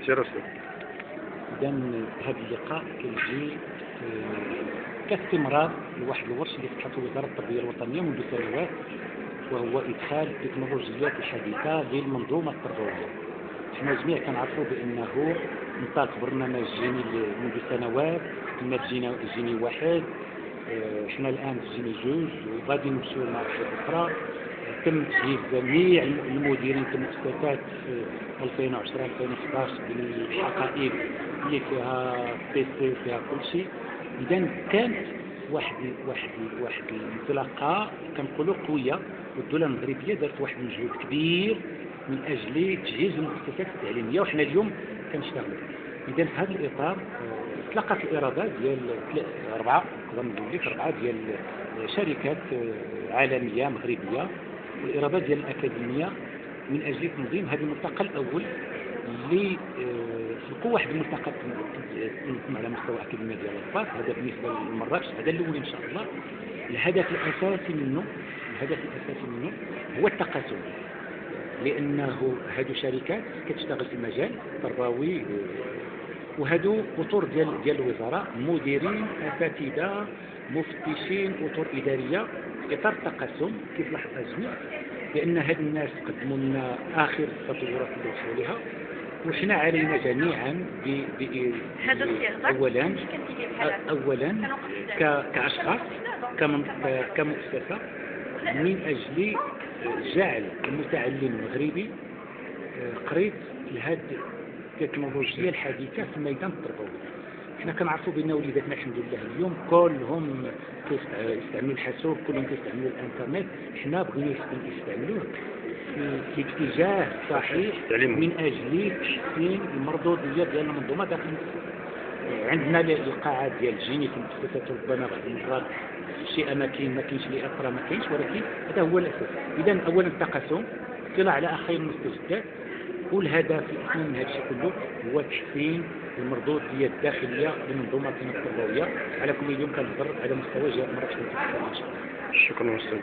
سير أستاذ. إذا هذا اللقاء كيجي كاستمرار لواحد الورش اللي فتحته وزارة التربية الوطنية منذ سنوات، وهو إدخال التكنولوجيات الحديثة للمنظومة التربوية. حنا جميع كنعرفوا بأنه انطلق برنامج جيني منذ سنوات، كنا في جيني واحد، حنا الآن في جيني جوج وغادي نمشيو لمراحل أخرى. تم تجهيز جميع المديرين في المؤسسات في 2010-2011 بالحقائب اللي فيها بيسي وفيها كل شيء. إذا كانت واحد الانطلاقه كنقولوا قويه، والدوله المغربيه دارت واحد المجهود كبير من اجل تجهيز المؤسسات التعليميه، وحنا اليوم كنشتغلوا. اذا في هذا الاطار تلقت الاراده ديال اربعه ديال شركات عالميه مغربيه والاراده ديال الاكاديميه من اجل تنظيم هذا الملتقى الاول اللي خلقوا واحد الملتقى على مستوى اكاديميه ديال الرباط. هذا بالنسبه لمراكش، هذا الاول ان شاء الله. الهدف الاساسي منه هو التقاسم، لانه هذو شركات كتشتغل في المجال التربوي، وهذو اطر ديال الوزاره، مديرين، اساتذه، مفتشين، اطر اداريه. في اطار التقاسم كيف لاحظ الجميع بان هاد الناس قدموا لنا اخر التطورات اللي وصلوا لها، وحنا علينا جميعا اولا كاشخاص كمؤسسه من اجل جعل المتعلم المغربي قريب لهذه التكنولوجيا الحديثه في الميدان التربوي. حنا كنعرفوا بان وليداتنا الحمد لله اليوم كلهم كيستعملوا الحاسوب، كلهم كيستعملوا الانترنت. حنا بغينا يستعملوه في اتجاه صحيح من اجل تحسين المردوديه ديال المنظومه داخل عندنا القاعات ديال الجيني في المؤسسات، ربما بعض المرات شيء ما كاينش اللي اخرى ما كاينش، ولكن هذا هو الاساس. اذا اولا التقاسم، اطلاع على اخر المستجدات، والهدف الاهم من هذا الشيء كله هو تحسين المردوديه الداخليه لمنظومتنا التربويه. على كل اليوم كنهضر على مستوى جهه مراكش. شكرا استاذ.